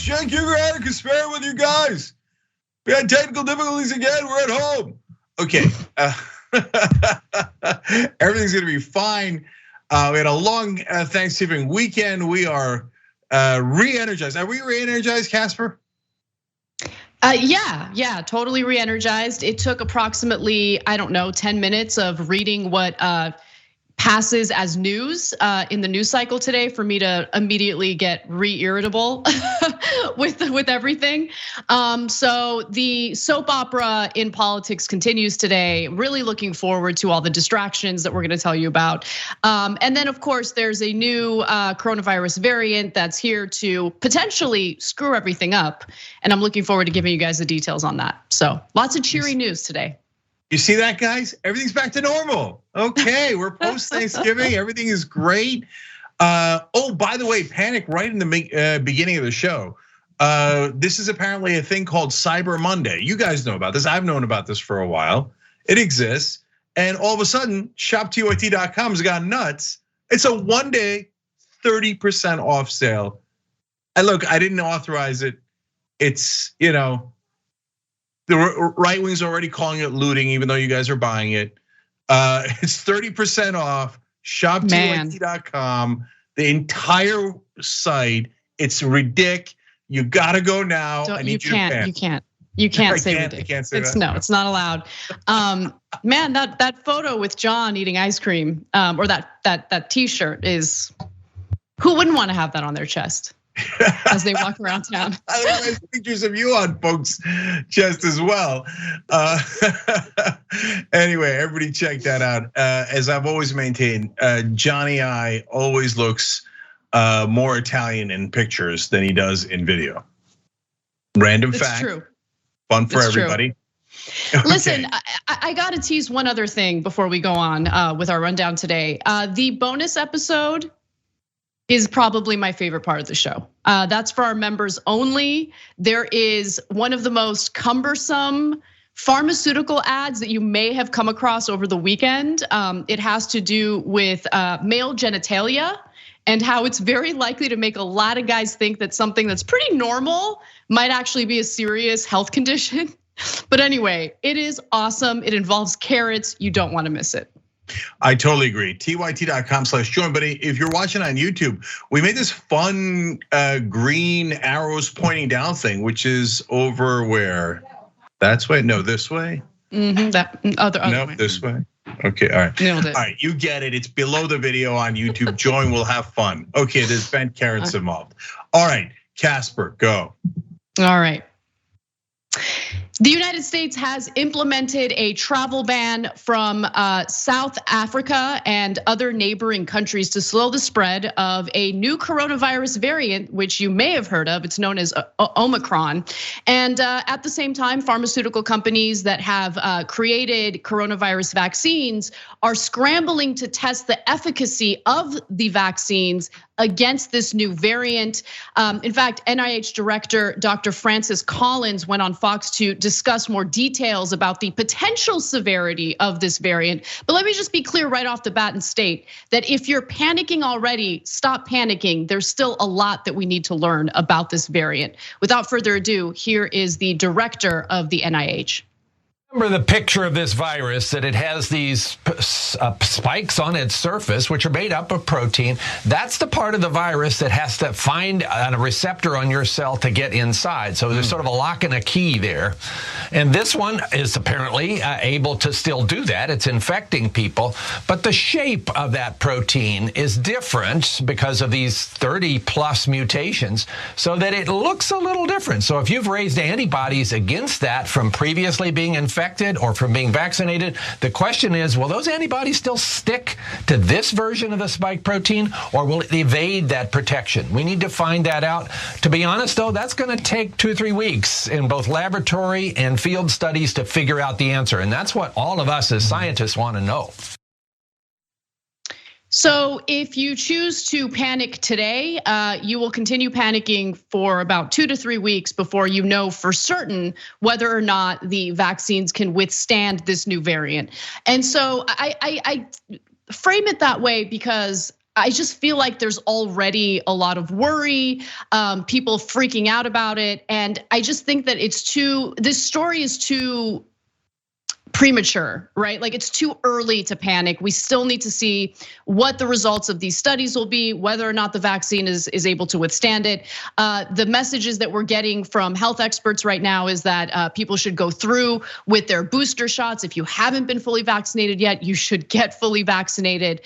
Cenk, Uygur, and Kasparian with you guys. We had technical difficulties again. We're at home. Okay, everything's gonna be fine. We had a long Thanksgiving weekend. We are re-energized. Are we re-energized, Casper? Yeah, totally re-energized. It took approximately, 10 minutes of reading what passes as news in the news cycle today for me to immediately get re-irritable with everything. So the soap opera in politics continues today. Really looking forward to all the distractions that we're gonna tell you about. And then of course there's a new coronavirus variant that's here to potentially screw everything up. And I'm looking forward to giving you guys the details on that. So lots of cheery news today. You see that, guys? Everything's back to normal. Okay, we're post Thanksgiving. Everything is great. Oh, by the way, panic right in the beginning of the show. This is apparently a thing called Cyber Monday. You guys know about this. I've known about this for a while. It exists. And all of a sudden, shoptyt.com's gone nuts. It's a 1 day, 30% off sale. And look, I didn't authorize it. It's, the right wing's already calling it looting, even though you guys are buying it. It's 30% off, shoptyt.com, the entire site. It's ridiculous. You gotta go now. I need you to ban. You can't say ridiculous. I can't say that. No, it's not allowed. Man, that photo with John eating ice cream, or that T-shirt is, who wouldn't want to have that on their chest as they walk around town? There's pictures of you on folks' chest as well. Anyway, everybody check that out. As I've always maintained, Johnny I always looks more Italian in pictures than he does in video. Random fact. True. Fun for everybody. Okay. Listen, I got to tease one other thing before we go on with our rundown today. The bonus episode is probably my favorite part of the show. That's for our members only. There is one of the most cumbersome pharmaceutical ads that you may have come across over the weekend. It has to do with male genitalia and how it's very likely to make a lot of guys think that something that's pretty normal might actually be a serious health condition. But anyway, it is awesome. It involves carrots. You don't want to miss it. I totally agree. tyt.com/join. But if you're watching on YouTube, we made this fun green arrows pointing down thing, which is over where? That's way? No, this way? That other way. This way. Okay, all right. Nailed it. All right, you get it. It's below the video on YouTube. Join, we'll have fun. Okay, there's bent carrots involved. All right, Casper, go. All right. The United States has implemented a travel ban from South Africa and other neighboring countries to slow the spread of a new coronavirus variant, which you may have heard of. It's known as Omicron. And at the same time, pharmaceutical companies that have created coronavirus vaccines are scrambling to test the efficacy of the vaccines against this new variant. In fact, NIH Director Dr. Francis Collins went on Fox to discuss more details about the potential severity of this variant. But let me just be clear right off the bat and state that if you're panicking already, stop panicking. There's still a lot that we need to learn about this variant. Without further ado, here is the director of the NIH. Remember the picture of this virus, that it has these spikes on its surface, which are made up of protein. That's the part of the virus that has to find a receptor on your cell to get inside. So there's sort of a lock and a key there. And this one is apparently able to still do that. It's infecting people. But the shape of that protein is different because of these 30 plus mutations, so that it looks a little different. So if you've raised antibodies against that from previously being infected or from being vaccinated, the question is, will those antibodies still stick to this version of the spike protein, or will it evade that protection? We need to find that out. To be honest, though, that's going to take 2 or 3 weeks in both laboratory and field studies to figure out the answer. And that's what all of us as scientists want to know. So if you choose to panic today, you will continue panicking for about 2 to 3 weeks before you know for certain whether or not the vaccines can withstand this new variant. And so I frame it that way because I just feel like there's already a lot of worry, people freaking out about it. And I just think that this story is too premature, right? Like it's too early to panic. We still need to see what the results of these studies will be, whether or not the vaccine is able to withstand it. The messages that we're getting from health experts right now is that people should go through with their booster shots. If you haven't been fully vaccinated yet, you should get fully vaccinated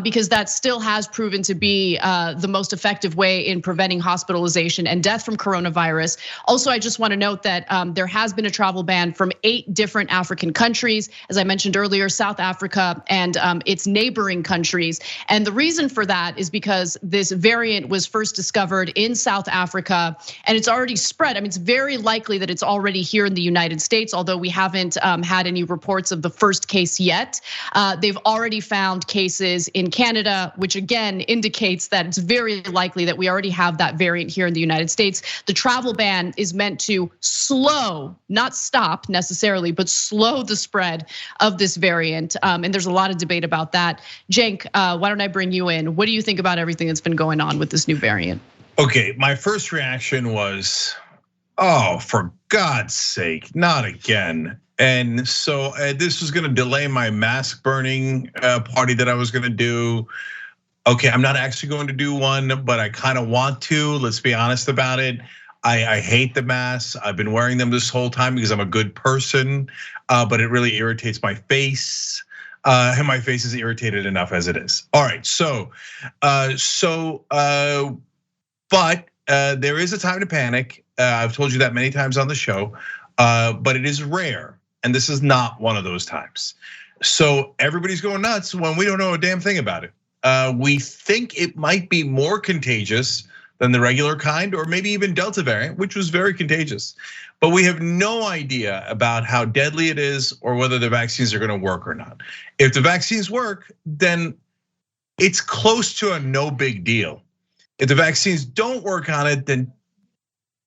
because that still has proven to be the most effective way in preventing hospitalization and death from coronavirus. Also, I just want to note that there has been a travel ban from 8 different African countries, as I mentioned earlier, South Africa and its neighboring countries. And the reason for that is because this variant was first discovered in South Africa and it's already spread. I mean, it's very likely that it's already here in the United States, although we haven't had any reports of the first case yet. They've already found cases in Canada, which again indicates that it's very likely that we already have that variant here in the United States. The travel ban is meant to slow, not stop necessarily, but slow the spread of this variant. And there's a lot of debate about that. Cenk, why don't I bring you in? What do you think about everything that's been going on with this new variant? Okay, my first reaction was, oh, for God's sake, not again. And so this was gonna delay my mask burning party that I was gonna do. Okay, I'm not actually going to do one, but I kind of want to, let's be honest about it. I hate the masks. I've been wearing them this whole time because I'm a good person, but it really irritates my face. And my face is irritated enough as it is. All right, but there is a time to panic. I've told you that many times on the show, but it is rare, and this is not one of those times. So everybody's going nuts when we don't know a damn thing about it. We think it might be more contagious than the regular kind, or maybe even Delta variant, which was very contagious. But we have no idea about how deadly it is or whether the vaccines are gonna work or not. If the vaccines work, then it's close to a no big deal. If the vaccines don't work on it, then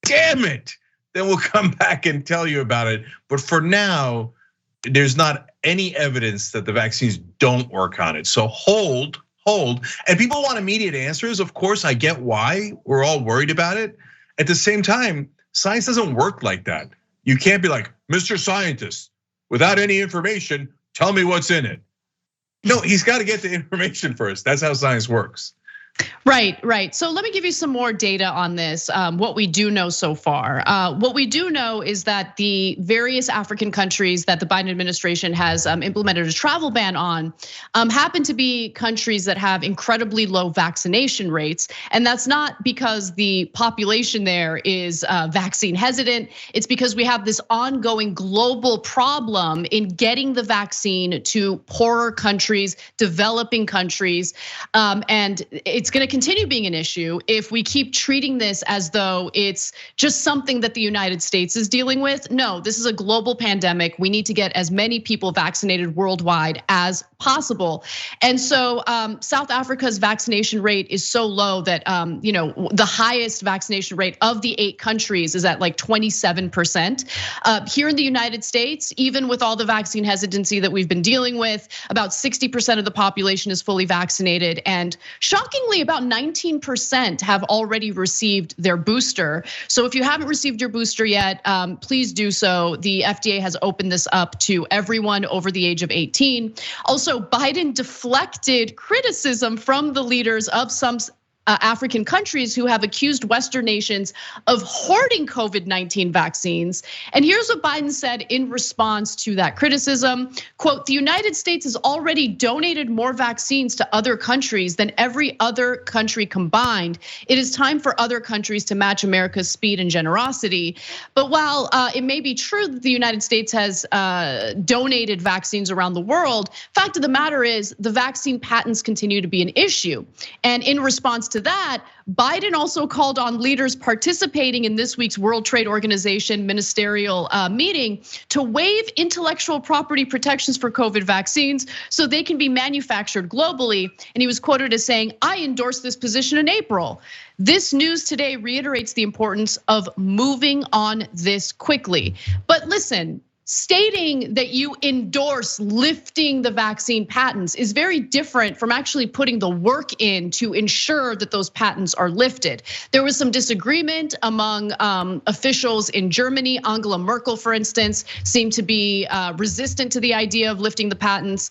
damn it, then we'll come back and tell you about it. But for now, there's not any evidence that the vaccines don't work on it. So hold. And people want immediate answers. Of course, I get why we're all worried about it. At the same time, science doesn't work like that. You can't be like, Mr. Scientist, without any information, tell me what's in it. No, he's got to get the information first. That's how science works. Right. So let me give you some more data on this, what we do know so far. What we do know is that the various African countries that the Biden administration has implemented a travel ban on happen to be countries that have incredibly low vaccination rates. And that's not because the population there is vaccine hesitant. It's because we have this ongoing global problem in getting the vaccine to poorer countries, developing countries, and it's going to continue being an issue if we keep treating this as though it's just something that the United States is dealing with. No, this is a global pandemic. We need to get as many people vaccinated worldwide as possible. And so South Africa's vaccination rate is so low that the highest vaccination rate of the 8 countries is at like 27%. Here in the United States, even with all the vaccine hesitancy that we've been dealing with, about 60% of the population is fully vaccinated, and shockingly, about 19% have already received their booster. So if you haven't received your booster yet, please do so. The FDA has opened this up to everyone over the age of 18. Also, Biden deflected criticism from the leaders of some African countries who have accused Western nations of hoarding COVID-19 vaccines. And here's what Biden said in response to that criticism. Quote, the United States has already donated more vaccines to other countries than every other country combined. It is time for other countries to match America's speed and generosity. But while it may be true that the United States has donated vaccines around the world, fact of the matter is the vaccine patents continue to be an issue. And in response to that, Biden also called on leaders participating in this week's World Trade Organization ministerial meeting to waive intellectual property protections for COVID vaccines so they can be manufactured globally. And he was quoted as saying, I endorsed this position in April. This news today reiterates the importance of moving on this quickly. But listen, stating that you endorse lifting the vaccine patents is very different from actually putting the work in to ensure that those patents are lifted. There was some disagreement among officials in Germany. Angela Merkel, for instance, seemed to be resistant to the idea of lifting the patents.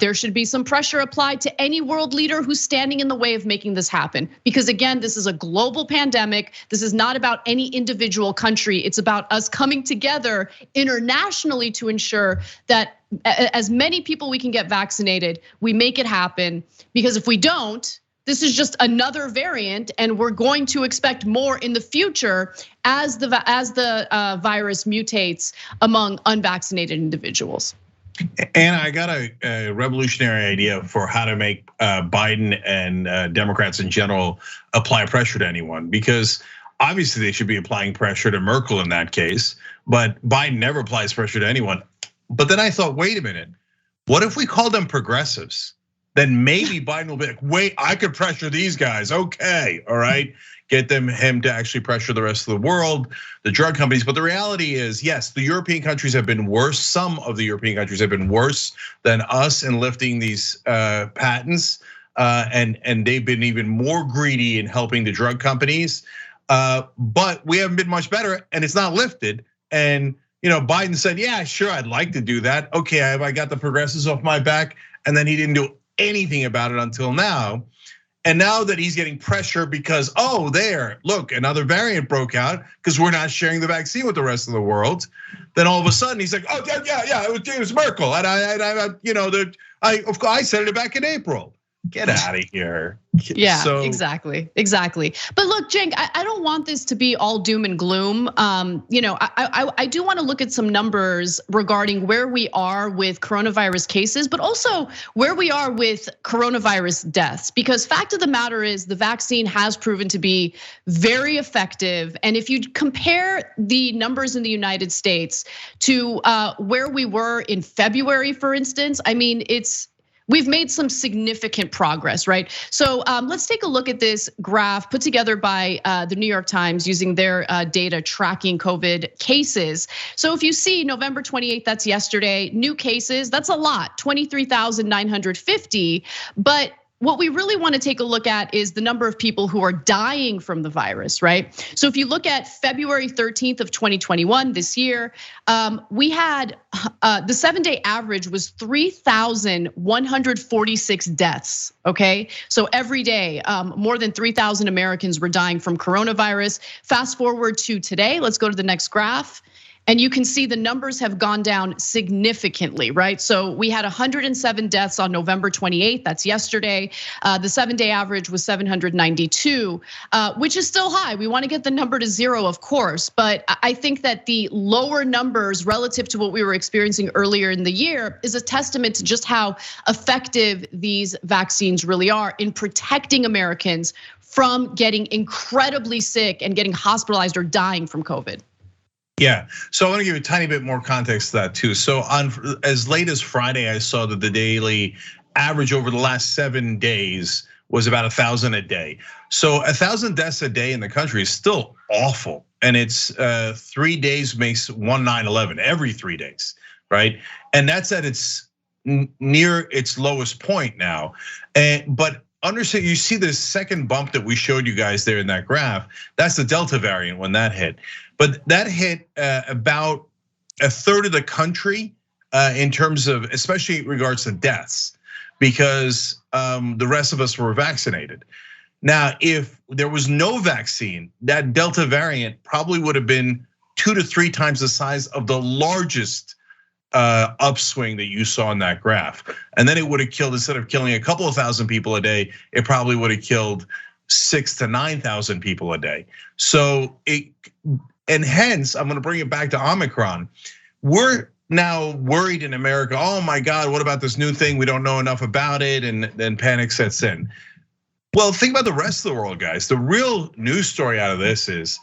There should be some pressure applied to any world leader who's standing in the way of making this happen. Because again, this is a global pandemic. This is not about any individual country. It's about us coming together internationally to ensure that as many people we can get vaccinated, we make it happen. Because if we don't, this is just another variant, and we're going to expect more in the future as the virus mutates among unvaccinated individuals. And I got a revolutionary idea for how to make Biden and Democrats in general apply pressure to anyone, because obviously they should be applying pressure to Merkel in that case, but Biden never applies pressure to anyone. But then I thought, wait a minute, what if we call them progressives? Then maybe Biden will be like, wait, I could pressure these guys, okay, all right? Get him to actually pressure the rest of the world, the drug companies. But the reality is, yes, the European countries have been worse. Some of the European countries have been worse than us in lifting these patents, and they've been even more greedy in helping the drug companies. But we haven't been much better, and it's not lifted. And Biden said, "Yeah, sure, I'd like to do that. Okay, I got the progressives off my back," and then he didn't do anything about it until now. And now that he's getting pressure because, oh, look, another variant broke out because we're not sharing the vaccine with the rest of the world. Then all of a sudden he's like, "Oh yeah, it was Merkel," and I said it back in April. Get out of here. Yeah, exactly. But look, Cenk, I don't want this to be all doom and gloom. I do want to look at some numbers regarding where we are with coronavirus cases, but also where we are with coronavirus deaths. Because fact of the matter is, the vaccine has proven to be very effective. And if you compare the numbers in the United States to where we were in February, for instance, I mean, we've made some significant progress, right? So let's take a look at this graph put together by the New York Times using their data tracking COVID cases. So if you see November 28th, that's yesterday, new cases, that's a lot, 23,950, but what we really want to take a look at is the number of people who are dying from the virus, right? So if you look at February 13th of 2021, this year, we had the 7-day average was 3,146 deaths, okay? So every day, more than 3,000 Americans were dying from coronavirus. Fast forward to today, let's go to the next graph. And you can see the numbers have gone down significantly, right? So we had 107 deaths on November 28th, that's yesterday. The 7-day average was 792, which is still high. We want to get the number to 0, of course, but I think that the lower numbers relative to what we were experiencing earlier in the year is a testament to just how effective these vaccines really are in protecting Americans from getting incredibly sick and getting hospitalized or dying from COVID. Yeah, so I want to give you a tiny bit more context to that too. So on as late as Friday, I saw that the daily average over the last 7 days was about 1,000 a day. So 1,000 deaths a day in the country is still awful, and it's 3 days makes 9/11 every 3 days, right? And that's at its near its lowest point now. But understand, you see this second bump that we showed you guys there in that graph. That's the Delta variant when that hit. But that hit about a third of the country in terms of, especially in regards to deaths, because the rest of us were vaccinated. Now, if there was no vaccine, that Delta variant probably would have been 2 to 3 times the size of the largest upswing that you saw in that graph. And then it would have killed, instead of killing a couple of thousand people a day, it probably would have killed 6,000 to 9,000 people a day. So and hence, I'm gonna bring it back to Omicron. We're now worried in America, oh my God, what about this new thing? We don't know enough about it, and then panic sets in. Well, think about the rest of the world, guys. The real news story out of this is,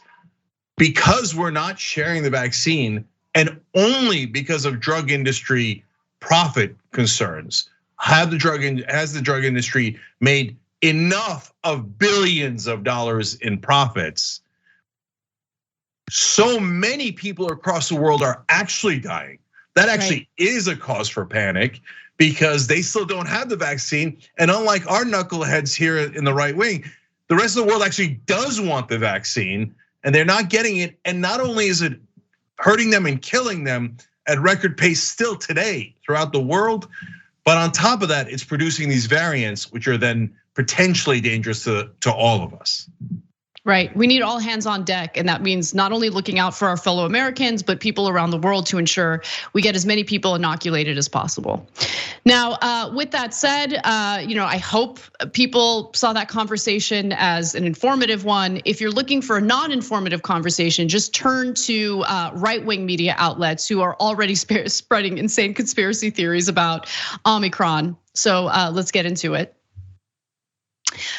because we're not sharing the vaccine, and only because of drug industry profit concerns, has the drug industry made enough of billions of dollars in profits so many people across the world are actually dying. That actually is a cause for panic because they still don't have the vaccine. And unlike our knuckleheads here in the right wing, the rest of the world actually does want the vaccine and they're not getting it. And not only is it hurting them and killing them at record pace still today throughout the world, but on top of that, it's producing these variants, which are then potentially dangerous to all of us. Right, we need all hands on deck, and that means not only looking out for our fellow Americans, but people around the world to ensure we get as many people inoculated as possible. Now, with that said, I hope people saw that conversation as an informative one. If you're looking for a non-informative conversation, just turn to right-wing media outlets who are already spreading insane conspiracy theories about Omicron. So let's get into it.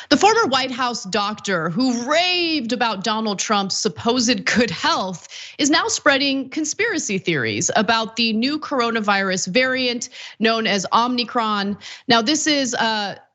The former White House doctor who raved about Donald Trump's supposed good health is now spreading conspiracy theories about the new coronavirus variant known as Omicron. Now, this is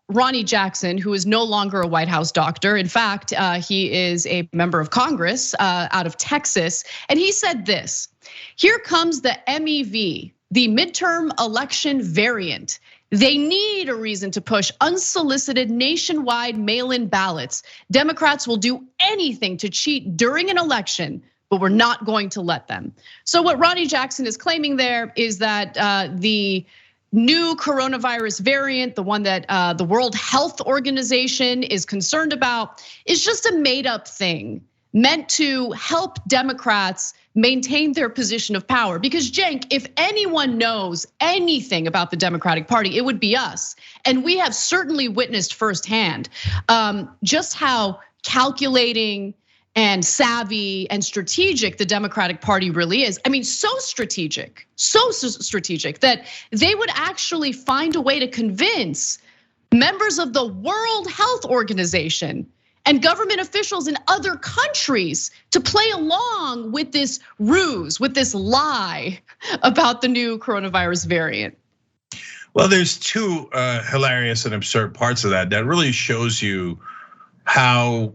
Ronnie Jackson, who is no longer a White House doctor. In fact, he is a member of Congress out of Texas. And he said this: "Here comes the MEV, the midterm election variant. They need a reason to push unsolicited nationwide mail-in ballots. Democrats will do anything to cheat during an election, but we're not going to let them." So what Ronnie Jackson is claiming there is that the new coronavirus variant, the one that the World Health Organization is concerned about, is just a made-up thing meant to help Democrats maintain their position of power. Because Cenk, if anyone knows anything about the Democratic Party, it would be us. And we have certainly witnessed firsthand just how calculating and savvy and strategic the Democratic Party really is. I mean, so strategic that they would actually find a way to convince members of the World Health Organization and government officials in other countries to play along with this ruse, with this lie about the new coronavirus variant. Well, there's two hilarious and absurd parts of that really shows you how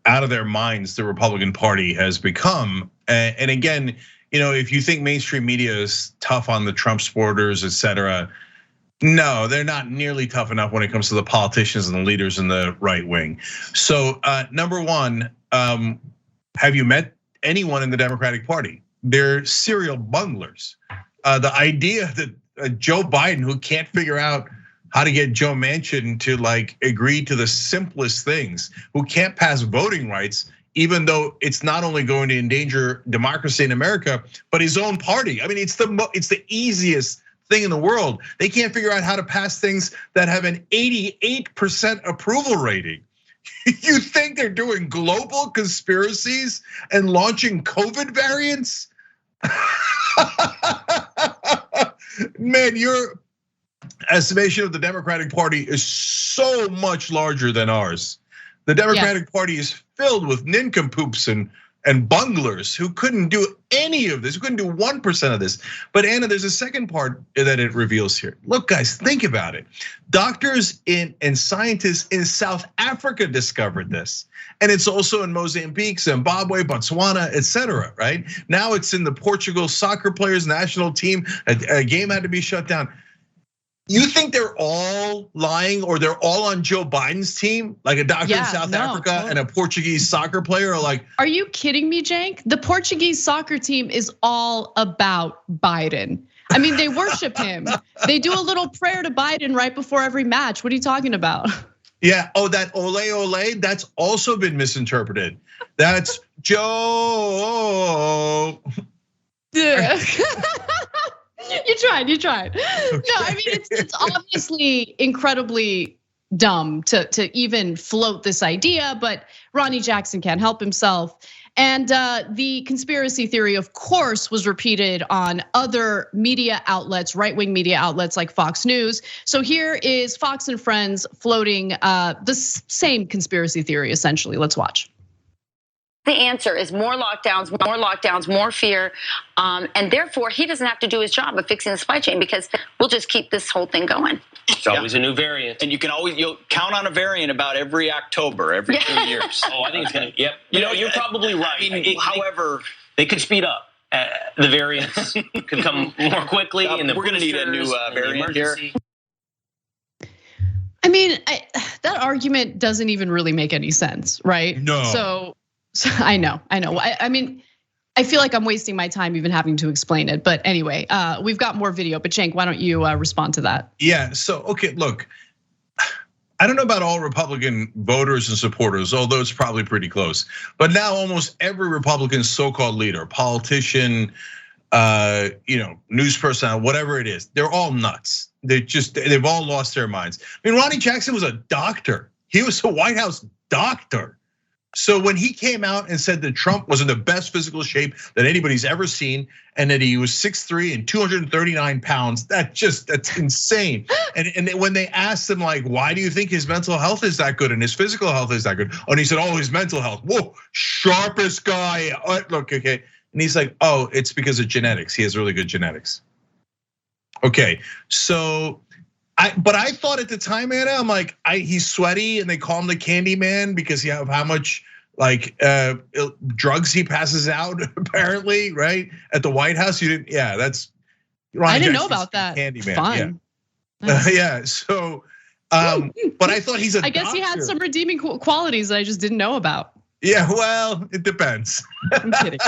out of their minds the Republican Party has become. And again, if you think mainstream media is tough on the Trump supporters, et cetera, no, they're not nearly tough enough when it comes to the politicians and the leaders in the right wing. So number one, have you met anyone in the Democratic Party? They're serial bunglers. The idea that Joe Biden, who can't figure out how to get Joe Manchin to agree to the simplest things, who can't pass voting rights, even though it's not only going to endanger democracy in America, but his own party. I mean, it's the easiest thing in the world. They can't figure out how to pass things that have an 88% approval rating. You think they're doing global conspiracies and launching COVID variants? Man, your estimation of the Democratic Party is so much larger than ours. The Democratic Party is filled with nincompoops and bunglers who couldn't do any of this, who couldn't do 1% of this. But Anna, there's a second part that it reveals here. Look, guys, think about it. Doctors and scientists in South Africa discovered this. And it's also in Mozambique, Zimbabwe, Botswana, et cetera, right? Now it's in the Portugal soccer players' national team. A game had to be shut down. You think they're all lying or they're all on Joe Biden's team? Like a doctor in South Africa and a Portuguese soccer player are Are you kidding me, Cenk? The Portuguese soccer team is all about Biden. I mean, they worship him. They do a little prayer to Biden right before every match. What are you talking about? Yeah, that ole ole, that's also been misinterpreted. That's Joe. Yeah. You tried. Okay. No, I mean, it's obviously incredibly dumb to even float this idea, but Ronnie Jackson can't help himself. And the conspiracy theory, of course, was repeated on other media outlets, right-wing media outlets like Fox News. So here is Fox and Friends floating the same conspiracy theory, essentially. Let's watch. The answer is more lockdowns, more fear. And therefore, he doesn't have to do his job of fixing the supply chain because we'll just keep this whole thing going. It's always a new variant. And you'll count on a variant about every October, every 2 years. I think it's going to, you're probably right. However, they could speed up. The variants could come more quickly. And we're going to need a new variant here. I mean, that argument doesn't even really make any sense, right? No. So I know. I mean, I feel like I'm wasting my time even having to explain it. But anyway, we've got more video. But Cenk, why don't you respond to that? Yeah. So okay, look, I don't know about all Republican voters and supporters, although it's probably pretty close. But now almost every Republican so-called leader, politician, news person, whatever it is, they're all nuts. They've all lost their minds. I mean, Ronnie Jackson was a doctor. He was a White House doctor. So when he came out and said that Trump was in the best physical shape that anybody's ever seen, and that he was 6'3" and 239 pounds, that's insane. And when they asked him, like, why do you think his mental health is that good and his physical health is that good? And he said, his mental health, whoa, sharpest guy. Look, okay. And he's like, it's because of genetics. He has really good genetics. Okay, so but I thought at the time, Anna, I'm like, he's sweaty, and they call him the Candy Man because of how much drugs he passes out, apparently, right? At the White House, you didn't, that's. I didn't know about that. Candy Man, fun. Yeah. So, but I thought he's a. I guess he had some redeeming qualities that I just didn't know about. Yeah, well, it depends. I'm kidding.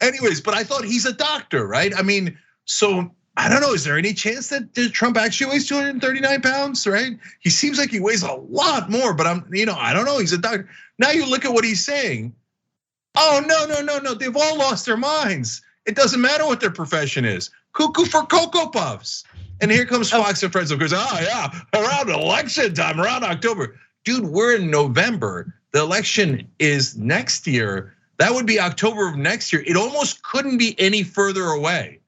Anyways, but I thought he's a doctor, right? I mean, so. I don't know, is there any chance that Trump actually weighs 239 pounds, right? He seems like he weighs a lot more, but I don't know, he's a doctor. Now you look at what he's saying. No, they've all lost their minds. It doesn't matter what their profession is. Cuckoo for Cocoa Puffs. And here comes Fox and Friends, goes, around election time, around October. Dude, we're in November. The election is next year. That would be October of next year. It almost couldn't be any further away.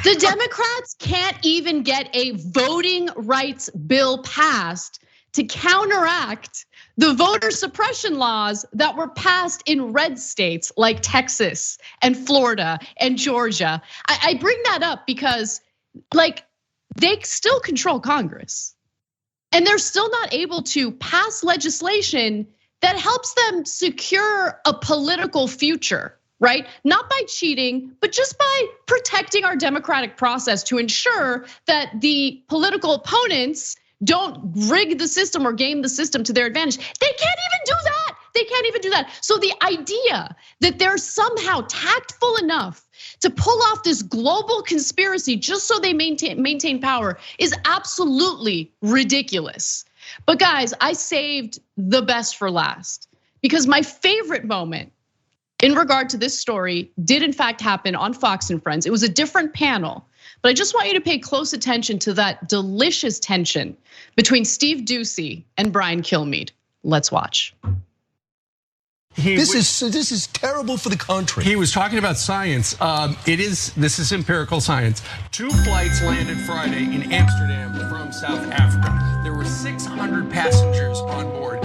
The Democrats can't even get a voting rights bill passed to counteract the voter suppression laws that were passed in red states like Texas and Florida and Georgia. I bring that up because they still control Congress, and they're still not able to pass legislation that helps them secure a political future. Right? Not by cheating, but just by protecting our democratic process to ensure that the political opponents don't rig the system or game the system to their advantage. They can't even do that. So the idea that they're somehow tactful enough to pull off this global conspiracy just so they maintain power is absolutely ridiculous. But guys, I saved the best for last because my favorite moment in regard to this story did in fact happen on Fox and Friends. It was a different panel, but I just want you to pay close attention to that delicious tension between Steve Doocy and Brian Kilmeade. Let's watch. This is terrible for the country. He was talking about science. This is empirical science. 2 flights landed Friday in Amsterdam from South Africa. There were 600 passengers on board.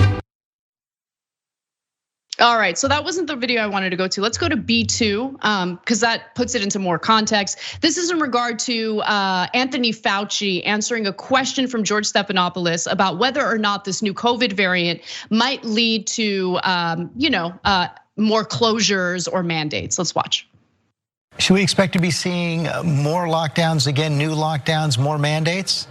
All right, so that wasn't the video I wanted to go to. Let's go to B2, because that puts it into more context. This is in regard to Anthony Fauci answering a question from George Stephanopoulos about whether or not this new COVID variant might lead to, more closures or mandates. Let's watch. Should we expect to be seeing more lockdowns again, new lockdowns, more mandates?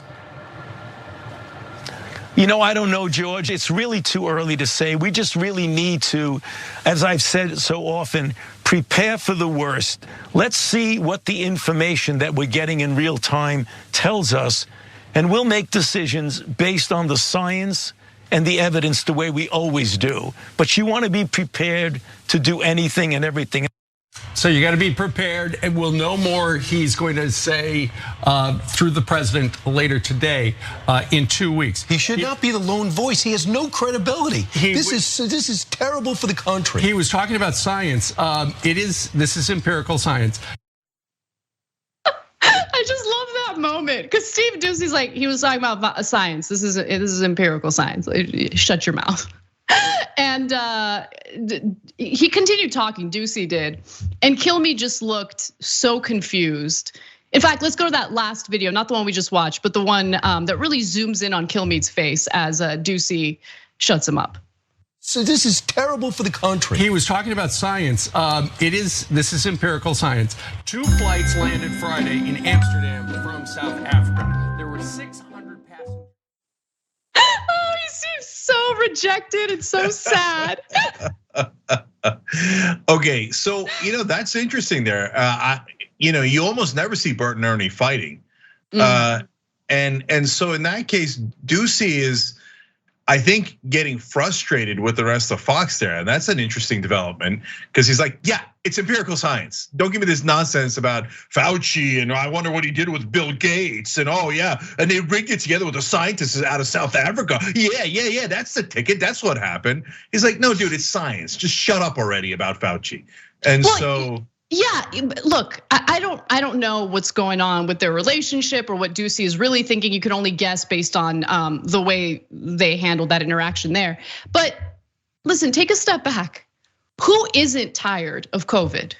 I don't know, George. It's really too early to say. We just really need to, as I've said so often, prepare for the worst. Let's see what the information that we're getting in real time tells us, and we'll make decisions based on the science and the evidence the way we always do. But you want to be prepared to do anything and everything. So you got to be prepared, and we'll know more. He's going to say through the president later today in 2 weeks. He should not be the lone voice. He has no credibility. This is terrible for the country. He was talking about science. This is empirical science. I just love that moment because Steve Doocy's like, he was talking about science. This is empirical science. Shut your mouth. And he continued talking, Ducey did. And Kilmeade just looked so confused. In fact, let's go to that last video, not the one we just watched, but the one that really zooms in on Kilmeade's face as Ducey shuts him up. So this is terrible for the country. He was talking about science. This is empirical science. 2 flights landed Friday in Amsterdam from South Africa. There were 600 passengers. Oh, he seems so rejected and so sad. Okay, so that's interesting there. You almost never see Bert and Ernie fighting, and so in that case, Ducey is, I think, getting frustrated with the rest of Fox there, and that's an interesting development because he's like, yeah, it's empirical science. Don't give me this nonsense about Fauci and I wonder what he did with Bill Gates and and they rigged it together with the scientists out of South Africa. Yeah, that's the ticket. That's what happened. He's like, no, dude, it's science. Just shut up already about Fauci. And so. Yeah, look, I don't know what's going on with their relationship or what Ducey is really thinking. You can only guess based on the way they handled that interaction there. But listen, take a step back. Who isn't tired of COVID?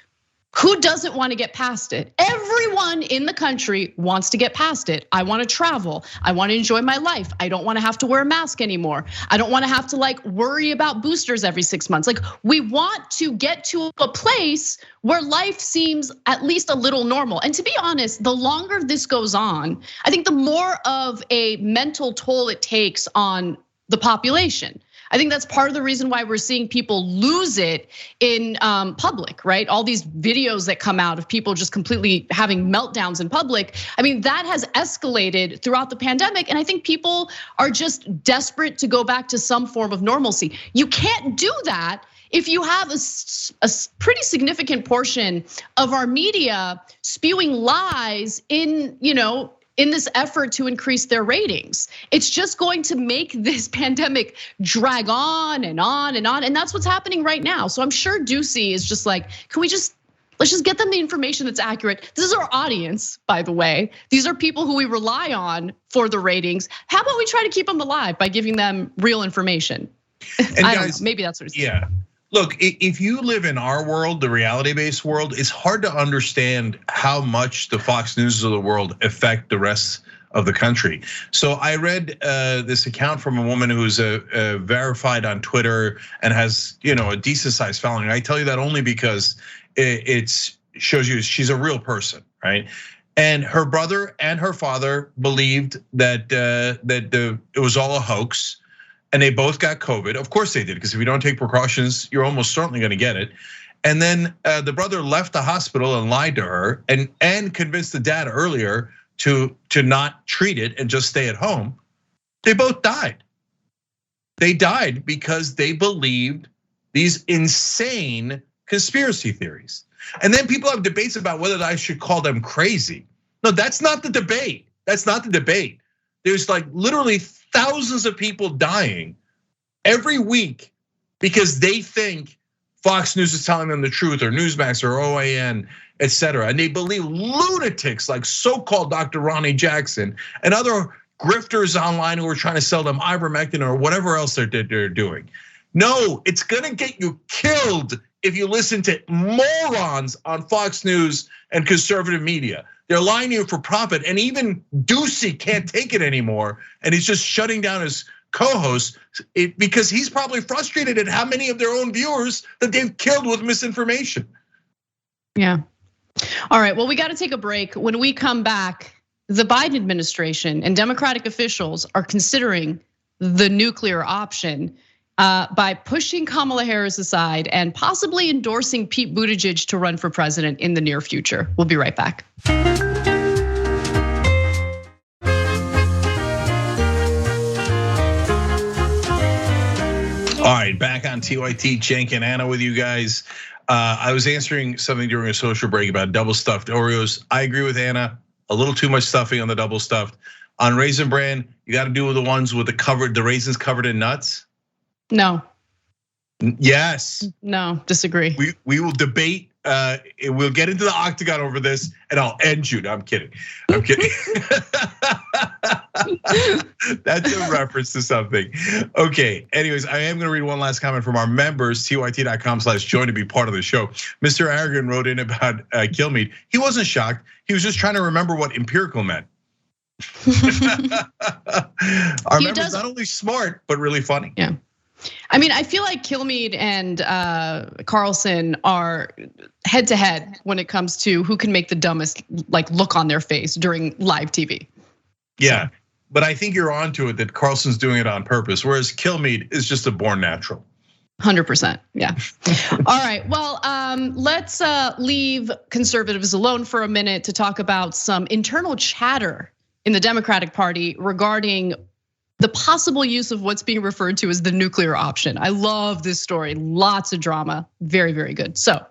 Who doesn't want to get past it? Everyone in the country wants to get past it. I want to travel. I want to enjoy my life. I don't want to have to wear a mask anymore. I don't want to have to worry about boosters every 6 months. We want to get to a place where life seems at least a little normal. And to be honest, the longer this goes on, I think the more of a mental toll it takes on the population. I think that's part of the reason why we're seeing people lose it in public, right? All these videos that come out of people just completely having meltdowns in public. I mean, that has escalated throughout the pandemic. And I think people are just desperate to go back to some form of normalcy. You can't do that if you have a pretty significant portion of our media spewing lies in this effort to increase their ratings. It's just going to make this pandemic drag on and on and on. And that's what's happening right now. So I'm sure Ducey is just like, let's just get them the information that's accurate. This is our audience, by the way. These are people who we rely on for the ratings. How about we try to keep them alive by giving them real information? And I don't know, maybe that's what he's saying. Yeah. Look, if you live in our world, the reality-based world, it's hard to understand how much the Fox News of the world affect the rest of the country. So I read this account from a woman who's verified on Twitter and has a decent-sized following. I tell you that only because it shows you she's a real person, right? And her brother and her father believed that it was all a hoax. And they both got COVID. Of course they did, because if you don't take precautions, you're almost certainly gonna get it. And then the brother left the hospital and lied to her and convinced the dad earlier to not treat it and just stay at home. They both died. They died because they believed these insane conspiracy theories. And then people have debates about whether I should call them crazy. No, that's not the debate. That's not the debate. There's literally thousands of people dying every week because they think Fox News is telling them the truth, or Newsmax, or OAN, etc. And they believe lunatics like so-called Dr. Ronnie Jackson and other grifters online who are trying to sell them ivermectin or whatever else they're doing. No, it's gonna get you killed if you listen to morons on Fox News and conservative media. They're lying to you for profit, and even Ducey can't take it anymore, and he's just shutting down his co-hosts because he's probably frustrated at how many of their own viewers that they've killed with misinformation. Yeah. All right, well, we got to take a break. When we come back, the Biden administration and Democratic officials are considering the nuclear option by pushing Kamala Harris aside and possibly endorsing Pete Buttigieg to run for president in the near future. We'll be right back. All right, back on TYT, Cenk and Anna with you guys. I was answering something during a social break about double stuffed Oreos. I agree with Anna, a little too much stuffing on the double stuffed. On Raisin Bran, you got to do the ones with the raisins covered in nuts. No. Yes. No, disagree. We will debate we'll get into the octagon over this, and I'll end you. No, I'm kidding. I'm kidding. That's a reference to something. Okay. Anyways, I am going to read one last comment from our members, tyt.com/join to be part of the show. Mr. Aragon wrote in about Kilmeade. He wasn't shocked. He was just trying to remember what empirical meant. Our member's not only smart, but really funny. Yeah. I mean, I feel like Kilmeade and Carlson are head to head when it comes to who can make the dumbest look on their face during live TV. Yeah, but I think you're onto it that Carlson's doing it on purpose, whereas Kilmeade is just a born natural. 100%, yeah. All right, well, let's leave conservatives alone for a minute to talk about some internal chatter in the Democratic Party regarding the possible use of what's being referred to as the nuclear option. I love this story, lots of drama, very, very good. So,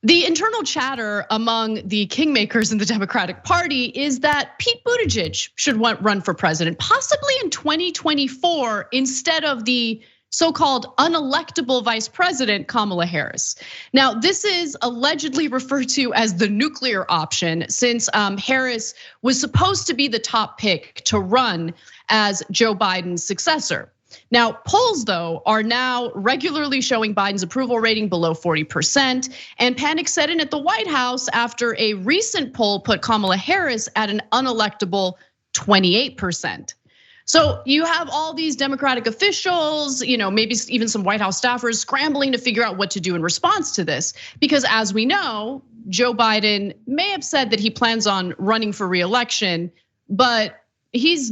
the internal chatter among the kingmakers in the Democratic Party is that Pete Buttigieg should run for president, possibly in 2024 instead of the so-called unelectable vice president, Kamala Harris. Now, this is allegedly referred to as the nuclear option since Harris was supposed to be the top pick to run as Joe Biden's successor. Now, polls, though, are now regularly showing Biden's approval rating below 40%, and panic set in at the White House after a recent poll put Kamala Harris at an unelectable 28%. So you have all these Democratic officials, maybe even some White House staffers scrambling to figure out what to do in response to this. Because as we know, Joe Biden may have said that he plans on running for re-election, but he's,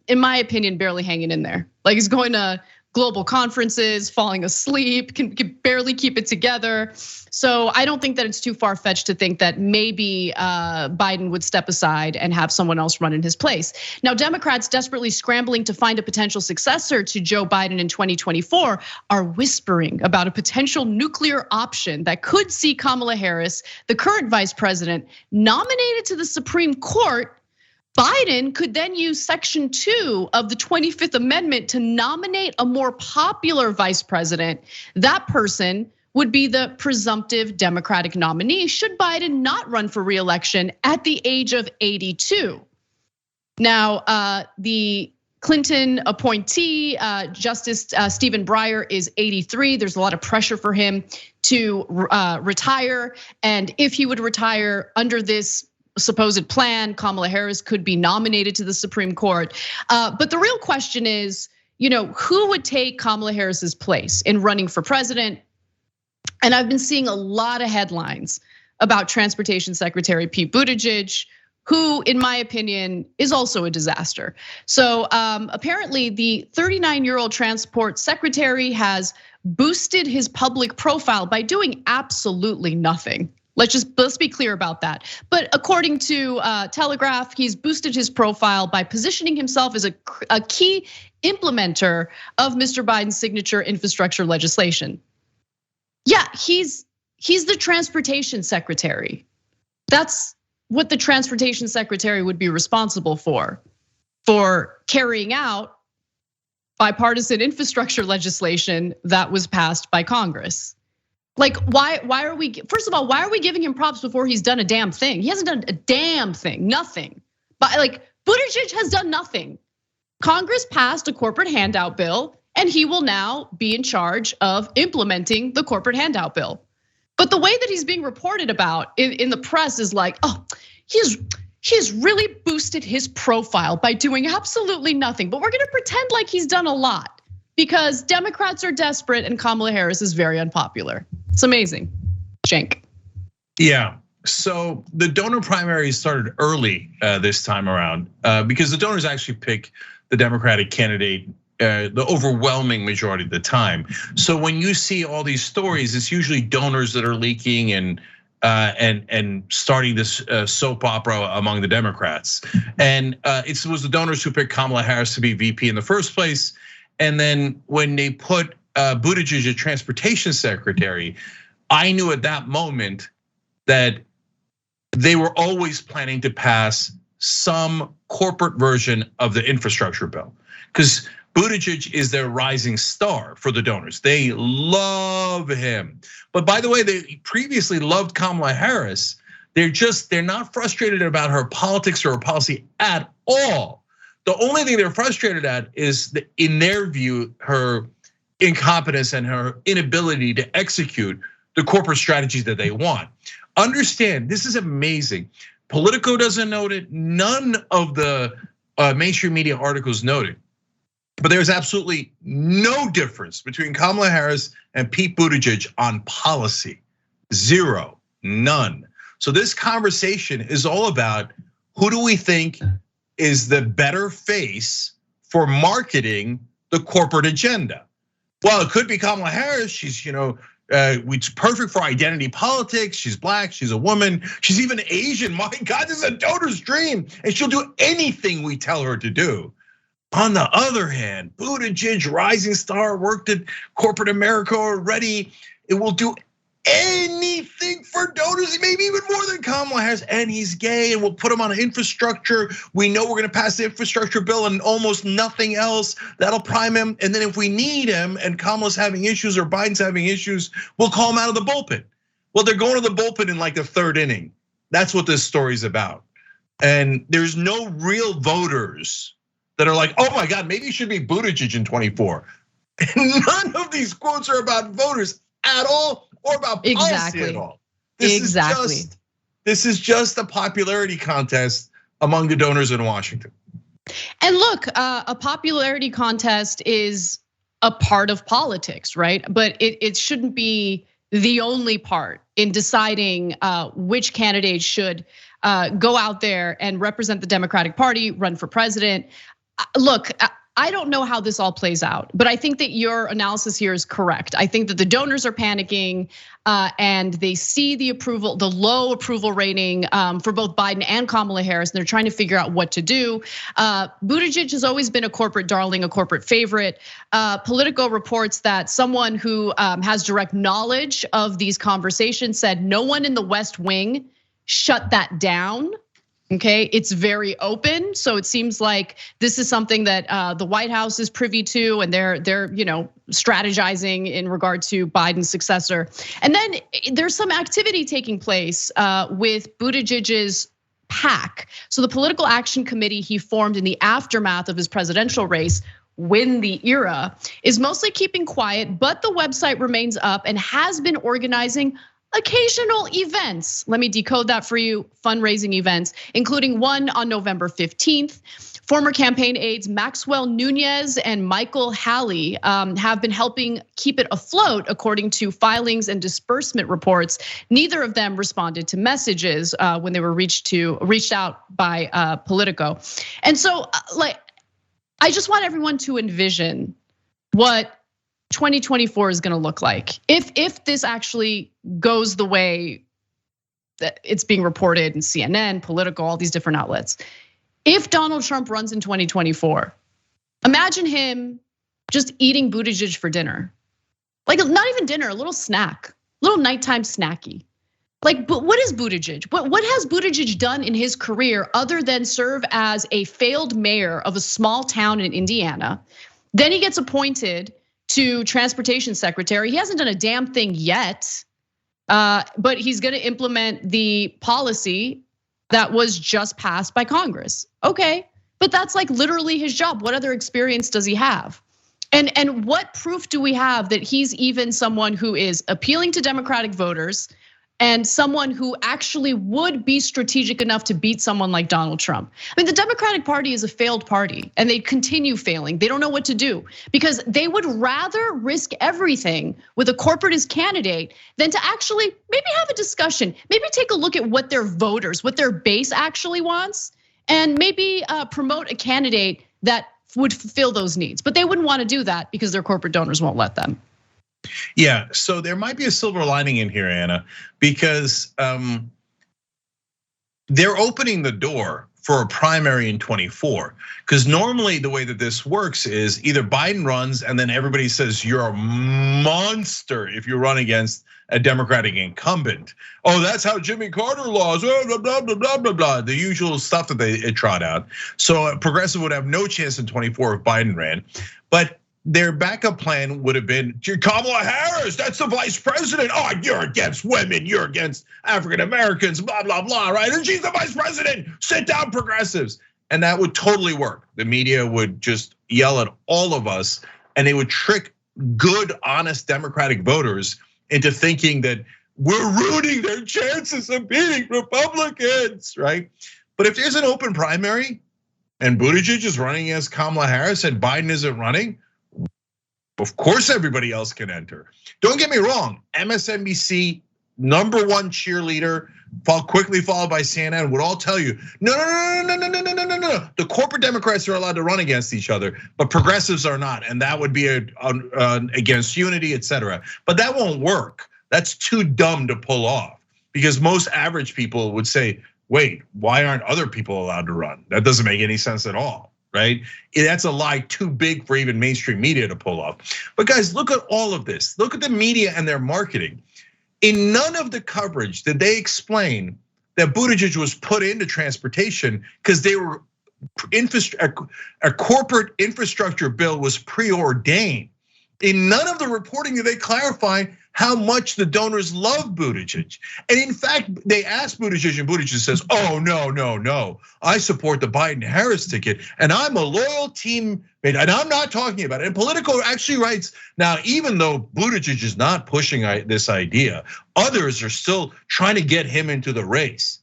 in my opinion, barely hanging in there. Like he's going to global conferences, falling asleep, can barely keep it together. So I don't think that it's too far-fetched to think that maybe Biden would step aside and have someone else run in his place. Now, Democrats desperately scrambling to find a potential successor to Joe Biden in 2024 are whispering about a potential nuclear option that could see Kamala Harris, the current vice president, nominated to the Supreme Court. Biden could then use Section 2 of the 25th Amendment to nominate a more popular vice president. That person would be the presumptive Democratic nominee should Biden not run for re-election at the age of 82. Now, the Clinton appointee, Justice Stephen Breyer, is 83. There's a lot of pressure for him to retire. And if he would retire under this supposed plan, Kamala Harris could be nominated to the Supreme Court. But the real question is, who would take Kamala Harris's place in running for president? And I've been seeing a lot of headlines about Transportation Secretary Pete Buttigieg, who, in my opinion, is also a disaster. So apparently the 39-year-old transport secretary has boosted his public profile by doing absolutely nothing. Let's be clear about that. But according to Telegraph, he's boosted his profile by positioning himself as a key implementer of Mr. Biden's signature infrastructure legislation. Yeah, he's the transportation secretary. That's what the transportation secretary would be responsible for carrying out bipartisan infrastructure legislation that was passed by Congress. Like, why are we, first of all, why are we giving him props before he's done a damn thing? He hasn't done a damn thing, nothing. But Buttigieg has done nothing. Congress passed a corporate handout bill, and he will now be in charge of implementing the corporate handout bill. But the way that he's being reported about in the press is like, oh, he's really boosted his profile by doing absolutely nothing. But we're gonna pretend like he's done a lot because Democrats are desperate and Kamala Harris is very unpopular. It's amazing, Cenk. Yeah, so the donor primary started early this time around because the donors actually pick the Democratic candidate the overwhelming majority of the time. So when you see all these stories, it's usually donors that are leaking and starting this soap opera among the Democrats. And it was the donors who picked Kamala Harris to be VP in the first place. And then when they put Buttigieg as transportation secretary, I knew at that moment that they were always planning to pass some corporate version of the infrastructure bill. Because Buttigieg is their rising star for the donors. They love him. But by the way, they previously loved Kamala Harris. They're not frustrated about her politics or her policy at all. The only thing they're frustrated at is, in their view, her incompetence and her inability to execute the corporate strategies that they want. Understand, this is amazing. Politico doesn't note it. None of the mainstream media articles note it. But there's absolutely no difference between Kamala Harris and Pete Buttigieg on policy. Zero, none. So this conversation is all about, who do we think is the better face for marketing the corporate agenda? Well, it could be Kamala Harris. She's, it's perfect for identity politics. She's black, she's a woman, she's even Asian. My God, this is a donor's dream. And she'll do anything we tell her to do. On the other hand, Buttigieg, rising star, worked at corporate America already. It will do anything for donors, maybe even more than Kamala Harris, and he's gay, and we'll put him on infrastructure. We know we're gonna pass the infrastructure bill and almost nothing else. That'll prime him, and then if we need him and Kamala's having issues or Biden's having issues, we'll call him out of the bullpen. Well, they're going to the bullpen in like the third inning. That's what this story's about. And there's no real voters that are like, oh my God, maybe it should be Buttigieg in 24. None of these quotes are about voters at all, or about policy at all. This is just a popularity contest among the donors in Washington. And look, a popularity contest is a part of politics, right? But it shouldn't be the only part in deciding which candidate should go out there and represent the Democratic Party, run for president. Look, I don't know how this all plays out, but I think that your analysis here is correct. I think that the donors are panicking and they see the low approval rating for both Biden and Kamala Harris, and they're trying to figure out what to do. Buttigieg has always been a corporate darling, a corporate favorite. Politico reports that someone who has direct knowledge of these conversations said no one in the West Wing shut that down. Okay, it's very open, so it seems like this is something that the White House is privy to, and they're strategizing in regard to Biden's successor. And then there's some activity taking place with Buttigieg's PAC. So the Political Action Committee he formed in the aftermath of his presidential race, Win the Era, is mostly keeping quiet, but the website remains up and has been organizing occasional events. Let me decode that for you. Fundraising events, including one on November 15th. Former campaign aides Maxwell Nunez and Michael Halley have been helping keep it afloat, according to filings and disbursement reports. Neither of them responded to messages when they were reached out by Politico. And so, I just want everyone to envision what 2024 is going to look like if this actually goes the way that it's being reported in CNN, Politico, all these different outlets. If Donald Trump runs in 2024, imagine him just eating Buttigieg for dinner, like not even dinner, a little snack, little nighttime snacky. But what is Buttigieg? What has Buttigieg done in his career other than serve as a failed mayor of a small town in Indiana? Then he gets appointed to transportation secretary. He hasn't done a damn thing yet, but he's gonna implement the policy that was just passed by Congress. Okay, but that's like literally his job. What other experience does he have? And what proof do we have that he's even someone who is appealing to Democratic voters and someone who actually would be strategic enough to beat someone like Donald Trump? I mean, the Democratic Party is a failed party and they continue failing. They don't know what to do because they would rather risk everything with a corporatist candidate than to actually maybe have a discussion, maybe take a look at what their voters, what their base actually wants, and maybe promote a candidate that would fulfill those needs. But they wouldn't want to do that because their corporate donors won't let them. Yeah, so there might be a silver lining in here, Anna, because they're opening the door for a primary in 24. Because normally the way that this works is either Biden runs and then everybody says you're a monster if you run against a Democratic incumbent. Oh, that's how Jimmy Carter laws, blah, blah, blah, blah, blah, blah. The usual stuff that they trot out. So a progressive would have no chance in 24 if Biden ran. But their backup plan would have been Kamala Harris, that's the vice president. Oh, you're against women, you're against African Americans, blah, blah, blah, right? And she's the vice president, sit down progressives. And that would totally work. The media would just yell at all of us, and they would trick good, honest Democratic voters into thinking that we're ruining their chances of beating Republicans, right? But if there's an open primary and Buttigieg is running against Kamala Harris and Biden isn't running, of course everybody else can enter. Don't get me wrong, MSNBC, #1 cheerleader, quickly followed by CNN, would all tell you, no. The corporate Democrats are allowed to run against each other, but progressives are not, and that would be against unity, etc. But that won't work. That's too dumb to pull off, because most average people would say, wait, why aren't other people allowed to run? That doesn't make any sense at all, right? That's a lie too big for even mainstream media to pull off. But guys, look at all of this. Look at the media and their marketing. In none of the coverage did they explain that Buttigieg was put into transportation because they were a corporate infrastructure bill was preordained. In none of the reporting did they clarify how much the donors love Buttigieg. And in fact, they asked Buttigieg, and Buttigieg says, oh, no. I support the Biden-Harris ticket, and I'm a loyal teammate, and I'm not talking about it. And Politico actually writes, now, even though Buttigieg is not pushing this idea, others are still trying to get him into the race.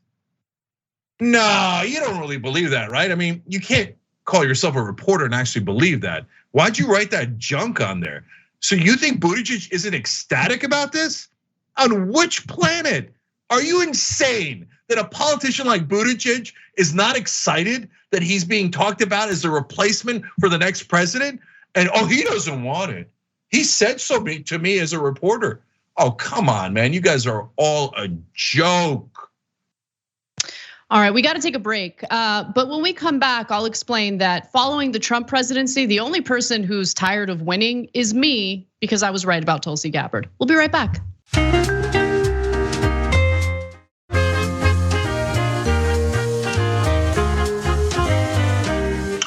No, you don't really believe that, right? I mean, you can't call yourself a reporter and actually believe that. Why'd you write that junk on there? So you think Buttigieg isn't ecstatic about this? On which planet? Are you insane that a politician like Buttigieg is not excited that he's being talked about as the replacement for the next president? And he doesn't want it. He said so to me as a reporter. Oh, come on, man. You guys are all a joke. All right, we got to take a break. But when we come back, I'll explain that following the Trump presidency, the only person who's tired of winning is me, because I was right about Tulsi Gabbard. We'll be right back.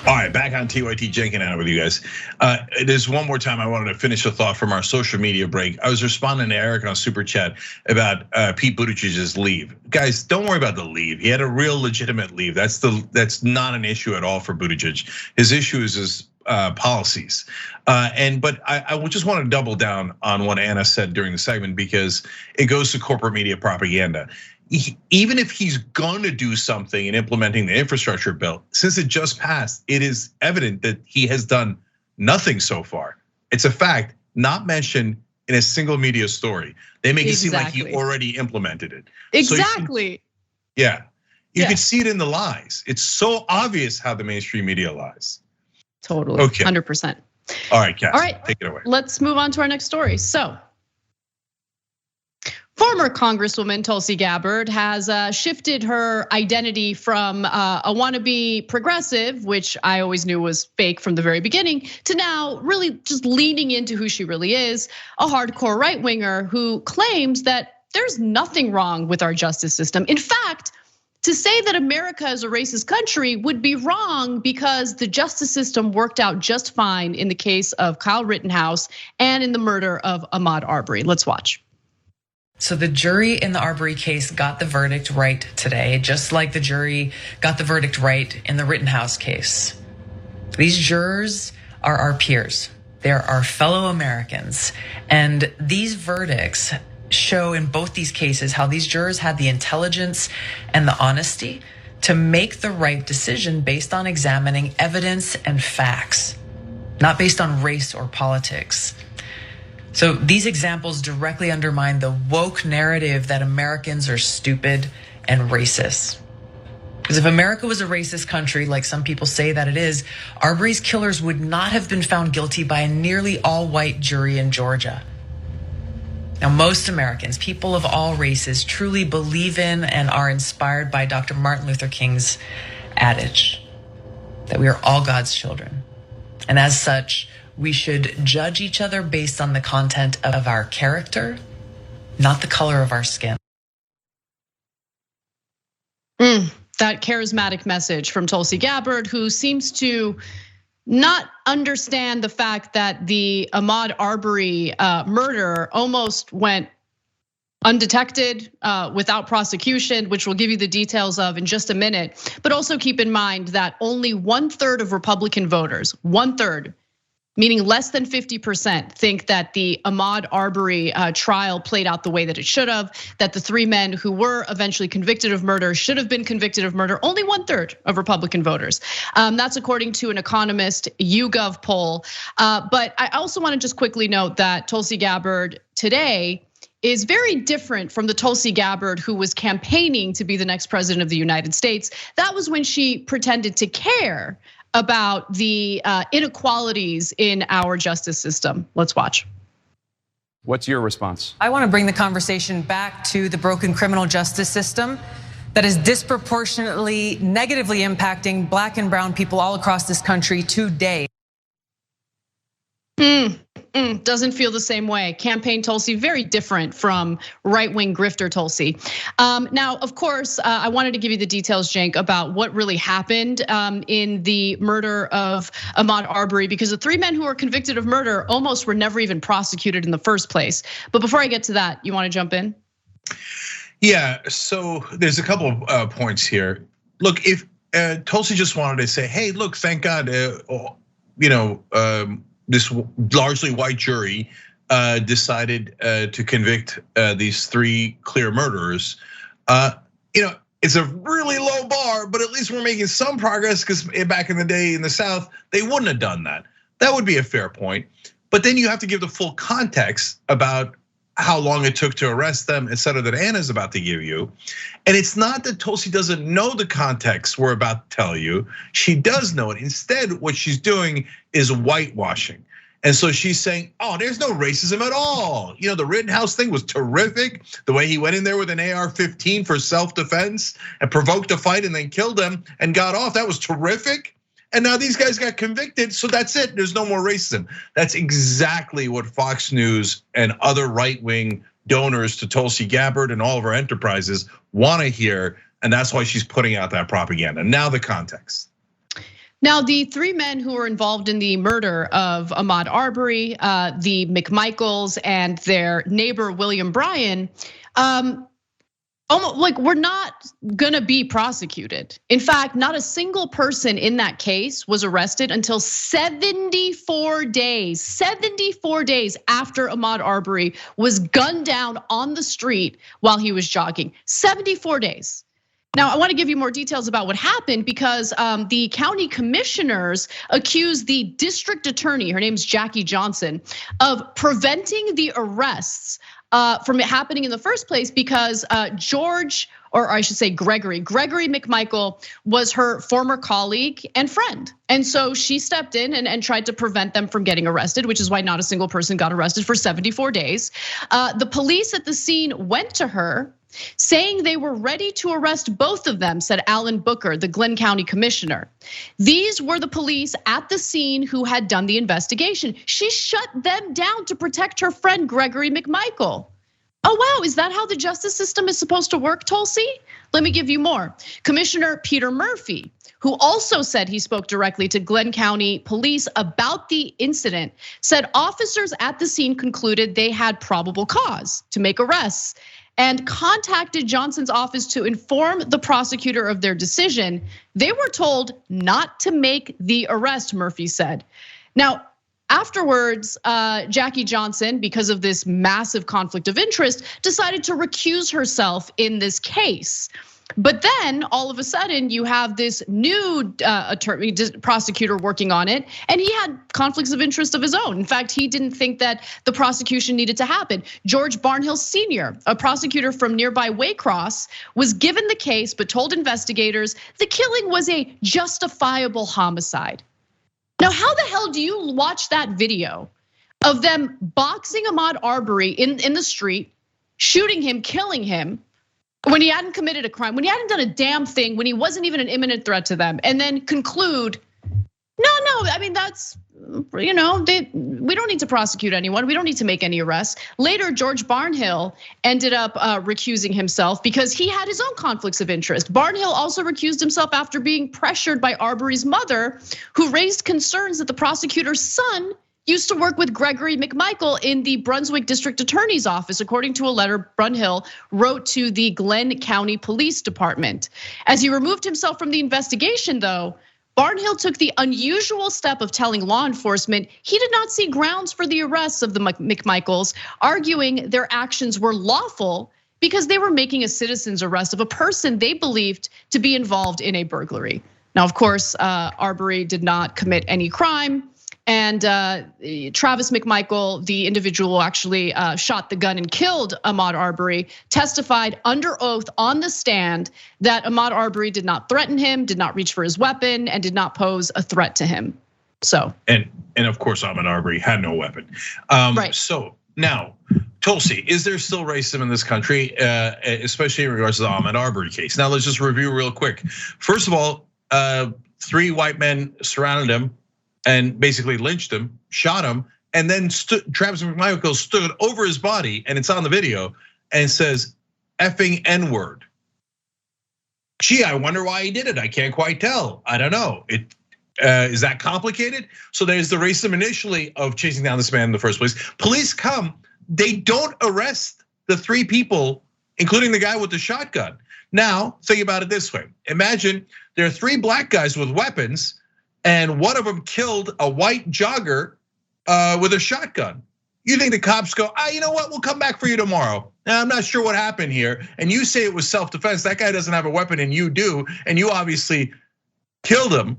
All right, back on TYT Cenk and Anna with you guys. There's one more time I wanted to finish a thought from our social media break. I was responding to Eric on Super Chat about Pete Buttigieg's leave. Guys, don't worry about the leave. He had a real legitimate leave. That's not an issue at all for Buttigieg. His issue is his policies. But I just want to double down on what Anna said during the segment, because it goes to corporate media propaganda. Even if he's going to do something in implementing the infrastructure bill, since it just passed, it is evident that he has done nothing so far. It's a fact, not mentioned in a single media story. They make it seem like he already implemented it. Exactly. So you can see it in the lies. It's so obvious how the mainstream media lies. Totally, okay. 100%. All right, Cass, take it away. Let's move on to our next story. So, former Congresswoman Tulsi Gabbard has shifted her identity from a wannabe progressive, which I always knew was fake from the very beginning, to now really just leaning into who she really is, a hardcore right winger who claims that there's nothing wrong with our justice system. In fact, to say that America is a racist country would be wrong, because the justice system worked out just fine in the case of Kyle Rittenhouse and in the murder of Ahmaud Arbery. Let's watch. So the jury in the Arbery case got the verdict right today, just like the jury got the verdict right in the Rittenhouse case. These jurors are our peers. They're our fellow Americans. And these verdicts show in both these cases how these jurors had the intelligence and the honesty to make the right decision based on examining evidence and facts, not based on race or politics. So these examples directly undermine the woke narrative that Americans are stupid and racist. Because if America was a racist country, like some people say that it is, Arbery's killers would not have been found guilty by a nearly all-white jury in Georgia. Now, most Americans, people of all races, truly believe in and are inspired by Dr. Martin Luther King's adage that we are all God's children. And as such, we should judge each other based on the content of our character, not the color of our skin. That charismatic message from Tulsi Gabbard, who seems to not understand the fact that the Ahmaud Arbery murder almost went undetected, without prosecution, which we'll give you the details of in just a minute. But also keep in mind that only 1/3 of Republican voters, 1/3, meaning less than 50%, think that the Ahmaud Arbery trial played out the way that it should have, that the 3 men who were eventually convicted of murder should have been convicted of murder. Only 1/3 of Republican voters. That's according to an Economist YouGov poll. But I also want to just quickly note that Tulsi Gabbard today is very different from the Tulsi Gabbard who was campaigning to be the next president of the United States. That was when she pretended to care about the inequalities in our justice system. Let's watch. What's your response? I want to bring the conversation back to the broken criminal justice system that is disproportionately negatively impacting Black and brown people all across this country today. Doesn't feel the same way. Campaign Tulsi, very different from right-wing grifter Tulsi. Now, of course, I wanted to give you the details, Cenk, about what really happened in the murder of Ahmaud Arbery, because the 3 men who were convicted of murder almost were never even prosecuted in the first place. But before I get to that, you want to jump in? Yeah, so there's a couple of points here. Look, if Tulsi just wanted to say, hey, look, thank God, this largely white jury decided to convict these 3 clear murderers. It's a really low bar, but at least we're making some progress, because back in the day in the South, they wouldn't have done that. That would be a fair point. But then you have to give the full context about how long it took to arrest them, et cetera, that Anna's about to give you. And it's not that Tulsi doesn't know the context we're about to tell you. She does know it. Instead, what she's doing is whitewashing. And so she's saying, oh, there's no racism at all. The Rittenhouse thing was terrific. The way he went in there with an AR-15 for self-defense and provoked a fight and then killed him and got off, that was terrific. And now these guys got convicted, so that's it, there's no more racism. That's exactly what Fox News and other right-wing donors to Tulsi Gabbard and all of her enterprises want to hear, and that's why she's putting out that propaganda. Now the context. Now, the 3 men who were involved in the murder of Ahmaud Arbery, the McMichaels, and their neighbor William Bryan, almost like we're not gonna be prosecuted. In fact, not a single person in that case was arrested until 74 days after Ahmaud Arbery was gunned down on the street while he was jogging. 74 days. Now, I want to give you more details about what happened, because the county commissioners accused the district attorney, her name's Jackie Johnson, of preventing the arrests from it happening in the first place, because Gregory McMichael was her former colleague and friend. And so she stepped in and tried to prevent them from getting arrested, which is why not a single person got arrested for 74 days. The police at the scene went to her saying they were ready to arrest both of them, said Alan Booker, the Glenn County commissioner. These were the police at the scene who had done the investigation. She shut them down to protect her friend, Gregory McMichael. Oh, wow, is that how the justice system is supposed to work, Tulsi? Let me give you more. Commissioner Peter Murphy, who also said he spoke directly to Glenn County police about the incident, said officers at the scene concluded they had probable cause to make arrests and contacted Johnson's office to inform the prosecutor of their decision. They were told not to make the arrest, Murphy said. Now, afterwards, Jackie Johnson, because of this massive conflict of interest, decided to recuse herself in this case. But then all of a sudden you have this new attorney prosecutor working on it, and he had conflicts of interest of his own. In fact, he didn't think that the prosecution needed to happen. George Barnhill Sr., a prosecutor from nearby Waycross, was given the case but told investigators the killing was a justifiable homicide. Now, how the hell do you watch that video of them boxing Ahmaud Arbery in the street, shooting him, killing him, when he hadn't committed a crime, when he hadn't done a damn thing, when he wasn't even an imminent threat to them, and then conclude, no, no, I mean, that's, we don't need to prosecute anyone. We don't need to make any arrests. Later, George Barnhill ended up recusing himself because he had his own conflicts of interest. Barnhill also recused himself after being pressured by Arbery's mother, who raised concerns that the prosecutor's son used to work with Gregory McMichael in the Brunswick District Attorney's Office, according to a letter Barnhill wrote to the Glenn County Police Department. As he removed himself from the investigation, though, Barnhill took the unusual step of telling law enforcement he did not see grounds for the arrests of the McMichaels, arguing their actions were lawful because they were making a citizen's arrest of a person they believed to be involved in a burglary. Now, of course, Arbery did not commit any crime. And Travis McMichael, the individual who actually shot the gun and killed Ahmaud Arbery, testified under oath on the stand that Ahmaud Arbery did not threaten him, did not reach for his weapon, and did not pose a threat to him. So. And of course, Ahmaud Arbery had no weapon. Right. So now, Tulsi, is there still racism in this country, especially in regards to the Ahmaud Arbery case? Now, let's just review real quick. First of all, 3 white men surrounded him and basically lynched him, shot him, and then Travis McMichael stood over his body, and it's on the video, and says, effing N-word. Gee, I wonder why he did it. I can't quite tell. I don't know. Is that complicated? So there's the racism initially of chasing down this man in the first place. Police come, they don't arrest the 3 people, including the guy with the shotgun. Now, think about it this way. Imagine there are 3 black guys with weapons, and one of them killed a white jogger with a shotgun. You think the cops go, you know what, we'll come back for you tomorrow. Now, I'm not sure what happened here. And you say it was self-defense, that guy doesn't have a weapon and you do, and you obviously killed him.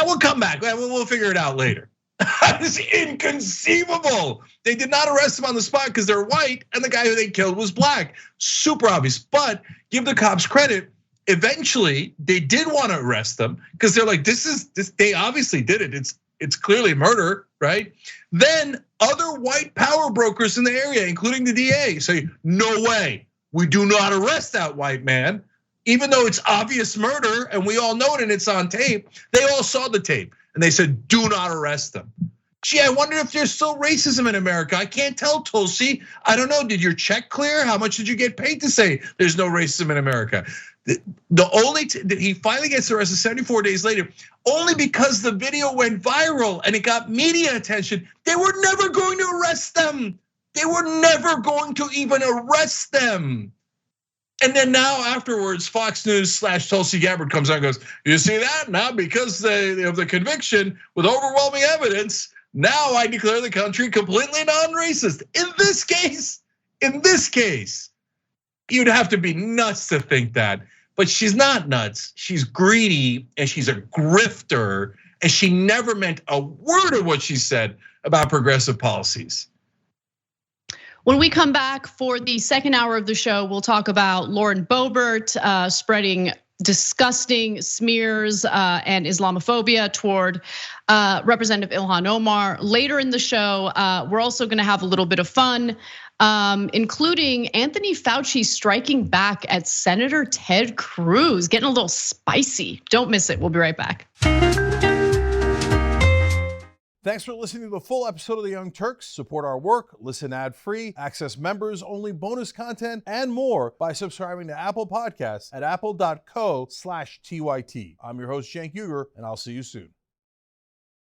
We'll come back, we'll figure it out later. It's inconceivable. They did not arrest him on the spot because they're white and the guy who they killed was black. Super obvious, but give the cops credit. Eventually, they did want to arrest them because they're like, this. They obviously did it. It's clearly murder, right? Then other white power brokers in the area, including the DA, say, no way, we do not arrest that white man, even though it's obvious murder and we all know it and it's on tape. They all saw the tape and they said, do not arrest them. Gee, I wonder if there's still racism in America. I can't tell, Tulsi. I don't know. Did your check clear? How much did you get paid to say there's no racism in America? He finally gets arrested 74 days later, only because the video went viral and it got media attention. They were never going to arrest them. They were never going to even arrest them. And then now afterwards, Fox News / Tulsi Gabbard comes out and goes, you see that? Now because of the conviction with overwhelming evidence, now I declare the country completely non-racist. In this case, you'd have to be nuts to think that. But she's not nuts, she's greedy and she's a grifter, and she never meant a word of what she said about progressive policies. When we come back for the second hour of the show, we'll talk about Lauren Boebert spreading disgusting smears and Islamophobia toward Representative Ilhan Omar. Later in the show, we're also gonna have a little bit of fun, including Anthony Fauci striking back at Senator Ted Cruz, getting a little spicy. Don't miss it, we'll be right back. Thanks for listening to the full episode of The Young Turks. Support our work, listen ad-free, access members-only bonus content, and more by subscribing to Apple Podcasts at apple.co/TYT. I'm your host, Cenk Uygur, and I'll see you soon.